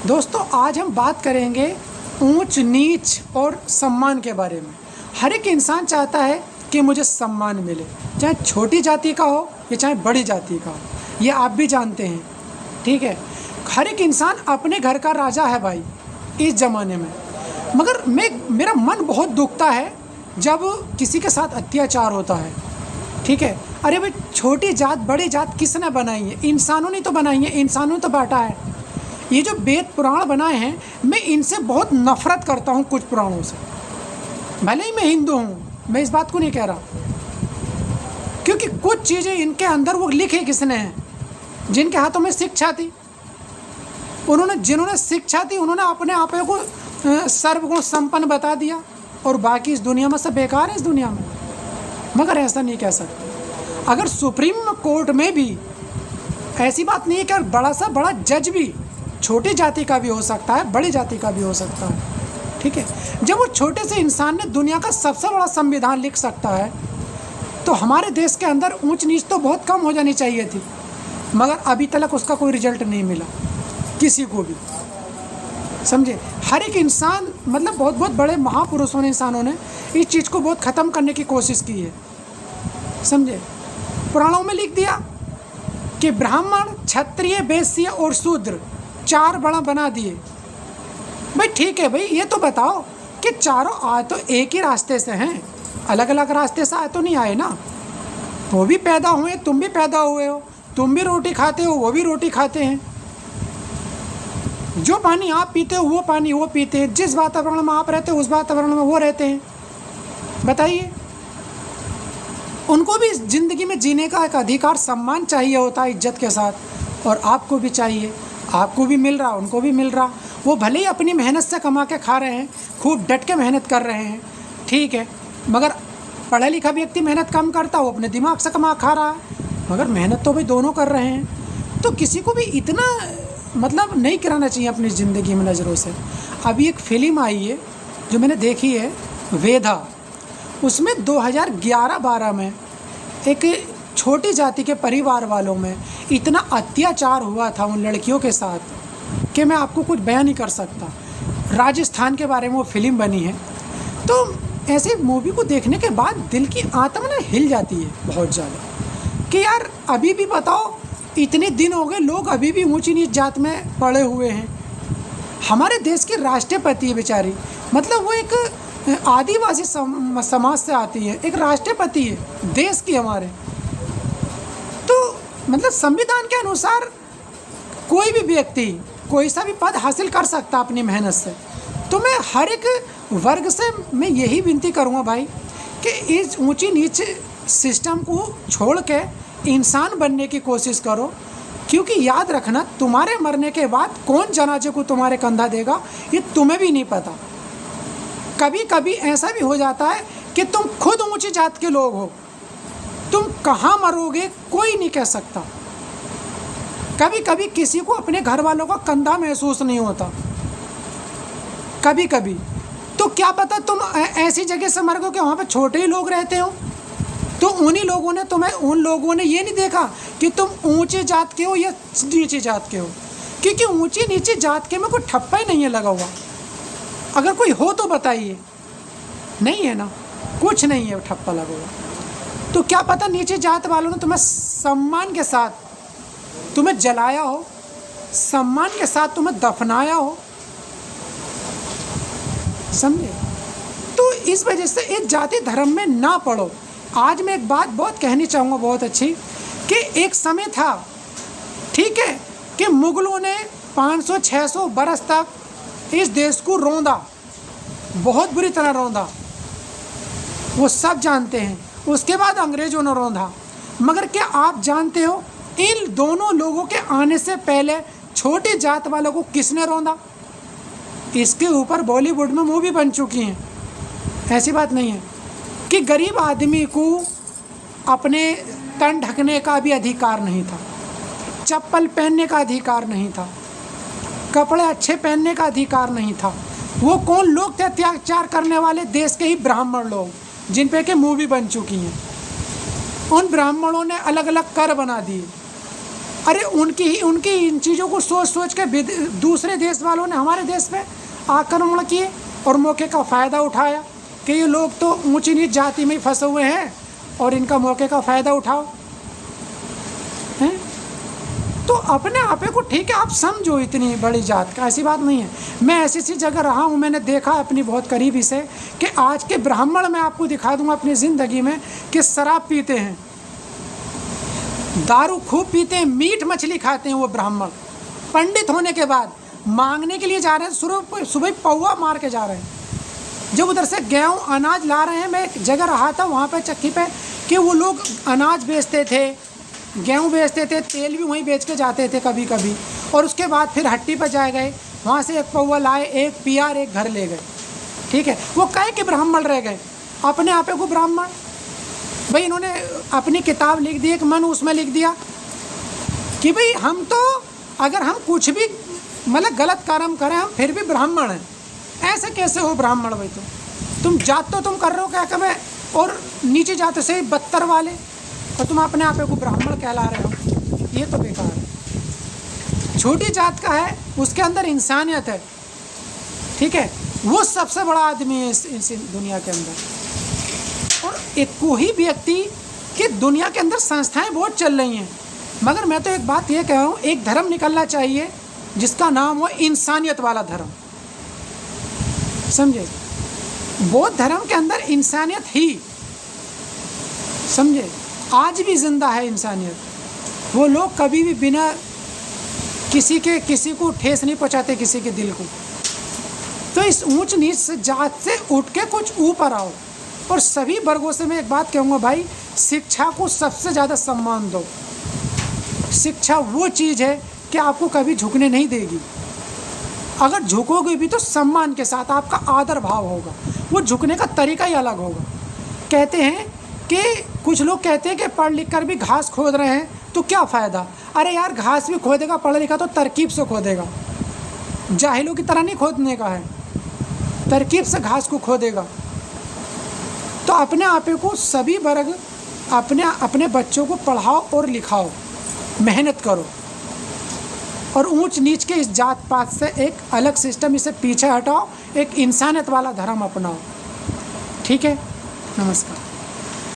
दोस्तों आज हम बात करेंगे ऊंच नीच और सम्मान के बारे में। हर एक इंसान चाहता है कि मुझे सम्मान मिले, चाहे छोटी जाति का हो या चाहे बड़ी जाति का हो। ये आप भी जानते हैं, ठीक है। हर एक इंसान अपने घर का राजा है भाई इस ज़माने में। मगर मेरा मन बहुत दुखता है जब किसी के साथ अत्याचार होता है, ठीक है। अरे भाई, छोटी जात बड़ी जात किसने बनाई है? इंसानों ने तो बनाई है, इंसानों ने तो बांटा है। ये जो वेद पुराण बनाए हैं, मैं इनसे बहुत नफरत करता हूँ कुछ पुराणों से। भले ही मैं हिंदू हूँ, मैं इस बात को नहीं कह रहा, क्योंकि कुछ चीज़ें इनके अंदर वो लिखे किसने हैं? जिनके हाथों में शिक्षा थी, जिन्होंने शिक्षा थी उन्होंने अपने आप को सर्वगुण संपन्न बता दिया, और बाकी इस दुनिया में सब बेकार है इस दुनिया में। मगर ऐसा नहीं कह सकते। अगर सुप्रीम कोर्ट में भी ऐसी बात नहीं है कि बड़ा सा बड़ा जज भी छोटी जाति का भी हो सकता है, बड़ी जाति का भी हो सकता है, ठीक है। जब वो छोटे से इंसान ने दुनिया का सबसे बड़ा संविधान लिख सकता है, तो हमारे देश के अंदर ऊंच नीच तो बहुत कम हो जानी चाहिए थी। मगर अभी तक उसका कोई रिजल्ट नहीं मिला किसी को भी, समझे। हर एक इंसान, मतलब बहुत बहुत बड़े महापुरुषों ने, इंसानों ने इस चीज़ को बहुत ख़त्म करने की कोशिश की है, समझे। पुराणों में लिख दिया कि ब्राह्मण, क्षत्रिय, वैश्य और शूद्र चार बड़ा बना दिए। भाई ठीक है भाई, ये तो बताओ कि चारों आए तो एक ही रास्ते से हैं, अलग अलग रास्ते से आए तो नहीं आए ना। वो भी पैदा हुए, तुम भी पैदा हुए हो, तुम भी रोटी खाते हो, वो भी रोटी खाते हैं। जो पानी आप पीते हो वो पानी वो पीते हैं, जिस वातावरण में आप रहते हो उस वातावरण में वो रहते हैं। बताइए, उनको भी ज़िंदगी में जीने का एक अधिकार, सम्मान चाहिए होता है इज्जत के साथ, और आपको भी चाहिए। आपको भी मिल रहा, उनको भी मिल रहा। वो भले ही अपनी मेहनत से कमा के खा रहे हैं, खूब डट के मेहनत कर रहे हैं, ठीक है। मगर पढ़ा लिखा व्यक्ति मेहनत कम करता, वो अपने दिमाग से कमा खा रहा है, मगर मेहनत तो भाई दोनों कर रहे हैं। तो किसी को भी इतना मतलब नहीं कराना चाहिए अपनी ज़िंदगी में नज़रों से। अभी एक फ़िल्म आई है जो मैंने देखी है, वेदा। उसमें 2011-12 में एक छोटी जाति के परिवार वालों में इतना अत्याचार हुआ था उन लड़कियों के साथ कि मैं आपको कुछ बयान नहीं कर सकता। राजस्थान के बारे में वो फिल्म बनी है। तो ऐसे मूवी को देखने के बाद दिल की आत्मा ना हिल जाती है बहुत ज़्यादा, कि यार अभी भी बताओ, इतने दिन हो गए, लोग अभी भी ऊंची नीच जात में पड़े हुए हैं। हमारे देश की राष्ट्रपति है बेचारी, मतलब वो एक आदिवासी समाज से आती है, एक राष्ट्रपति है देश की हमारे। तो मतलब संविधान के अनुसार कोई भी व्यक्ति कोई सा भी पद हासिल कर सकता अपनी मेहनत से। तो मैं हर एक वर्ग से मैं यही विनती करूँगा भाई, कि इस ऊंची नीच सिस्टम को छोड़ के इंसान बनने की कोशिश करो। क्योंकि याद रखना, तुम्हारे मरने के बाद कौन जनाजे को तुम्हारे कंधा देगा ये तुम्हें भी नहीं पता। कभी कभी ऐसा भी हो जाता है कि तुम खुद ऊंची जात के लोग हो, तुम कहाँ मरोगे कोई नहीं कह सकता। कभी कभी किसी को अपने घर वालों का कंधा महसूस नहीं होता, कभी कभी। तो क्या पता तुम ऐसी जगह से मर गए कि वहाँ पे छोटे ही लोग रहते हो, तो उन्हीं लोगों ने तुम्हें, उन लोगों ने ये नहीं देखा कि तुम ऊंचे जात के हो या नीचे जात के हो। क्योंकि ऊंची नीचे जात के में कोई ठप्पा ही नहीं है लगा हुआ। अगर कोई हो तो बताइए, नहीं है ना, कुछ नहीं है ठप्पा लगा हुआ। तो क्या पता नीचे जात वालों ने तुम्हें सम्मान के साथ तुम्हें जलाया हो, सम्मान के साथ तुम्हें दफनाया हो, समझे। तो इस वजह से इस जाति धर्म में ना पड़ो। आज मैं एक बात बहुत कहनी चाहूँगा, बहुत अच्छी, कि एक समय था, ठीक है, कि मुगलों ने 500-600 बरस तक इस देश को रौंदा, बहुत बुरी तरह रौंदा, वो सब जानते हैं। उसके बाद अंग्रेज़ों ने रौंदा। मगर क्या आप जानते हो इन दोनों लोगों के आने से पहले छोटी जात वालों को किसने रौंदा? इसके ऊपर बॉलीवुड में मूवी बन चुकी हैं। ऐसी बात नहीं है कि गरीब आदमी को अपने तन ढकने का भी अधिकार नहीं था, चप्पल पहनने का अधिकार नहीं था, कपड़े अच्छे पहनने का अधिकार नहीं था। वो कौन लोग थे अत्याचार करने वाले? देश के ही ब्राह्मण लोग, जिन पे के मूवी बन चुकी हैं। उन ब्राह्मणों ने अलग अलग कर बना दिए, अरे उनकी इन चीज़ों को सोच सोच के दूसरे देश वालों ने हमारे देश पे आक्रमण किए और मौके का फ़ायदा उठाया कि ये लोग तो ऊंची नीच जाति में ही फंसे हुए हैं और इनका मौके का फ़ायदा उठाओ हैं। तो अपने आपे को ठीक है, आप समझो इतनी बड़ी जात का, ऐसी बात नहीं है। मैं ऐसी सी जगह रहा हूँ, मैंने देखा अपनी बहुत करीबी से कि आज के ब्राह्मण मैं आपको दिखा दूंगा अपनी ज़िंदगी में कि शराब पीते हैं, दारू खूब पीते हैं, मीट मछली खाते हैं। वो ब्राह्मण पंडित होने के बाद मांगने के लिए जा रहे हैं, सुबह पौवा मार के जा रहे हैं। जब उधर से गेहूँ अनाज ला रहे हैं, मैं एक जगह रहा था वहाँ पे चक्की पे कि वो लोग अनाज बेचते थे, गेहूँ बेचते थे, तेल भी वहीं बेच के जाते थे कभी कभी, और उसके बाद फिर हट्टी पर जाए गए, वहाँ से एक पौवा लाए, एक पिया, एक घर ले गए। ठीक है, वो कहे कि ब्राह्मण रह गए, अपने आपे को ब्राह्मण। भाई इन्होंने अपनी किताब लिख दी, एक मन उसमें लिख दिया कि भाई हम तो अगर हम कुछ भी मतलब गलत कर्म करें हम फिर भी ब्राह्मण हैं। ऐसे कैसे हो ब्राह्मण भाई? तुम जात तो तुम कर रहे हो क्या कमें, और नीचे जात से बदतर वाले, और तुम अपने आप को ब्राह्मण कहला रहे हो। ये तो बेकार है। छोटी जात का है, उसके अंदर इंसानियत है। ठीक है, वो सबसे बड़ा आदमी है इस दुनिया के अंदर। और एक कोई व्यक्ति कि दुनिया के अंदर संस्थाएं बहुत चल रही हैं, मगर मैं तो एक बात ये कह रहा हूँ, एक धर्म निकलना चाहिए जिसका नाम हो इंसानियत वाला धर्म। समझे? बौद्ध धर्म के अंदर इंसानियत ही, समझे, आज भी जिंदा है इंसानियत। वो लोग कभी भी बिना किसी को ठेस नहीं पहुंचाते, किसी के दिल को। तो इस ऊंच नीच से जात से उठ के कुछ ऊपर आओ। और सभी वर्गों से मैं एक बात कहूँगा भाई, शिक्षा को सबसे ज़्यादा सम्मान दो। शिक्षा वो चीज़ है कि आपको कभी झुकने नहीं देगी। अगर झुकोगे भी तो सम्मान के साथ, आपका आदर भाव होगा। वो झुकने का तरीका ही अलग होगा। कहते हैं कि कुछ लोग कहते हैं कि पढ़ लिख कर भी घास खोद रहे हैं तो क्या फ़ायदा। अरे यार, घास भी खोदेगा पढ़ लिखा तो तरकीब से खोदेगा, जाहिलों की तरह नहीं खोदने का है, तरकीब से घास को खोदेगा। तो अपने आपे को सभी वर्ग अपने बच्चों को पढ़ाओ और लिखाओ, मेहनत करो, और ऊंच नीच के इस जात पात से एक अलग सिस्टम, इसे पीछे हटाओ, एक इंसानियत वाला धर्म अपनाओ। ठीक है, नमस्कार।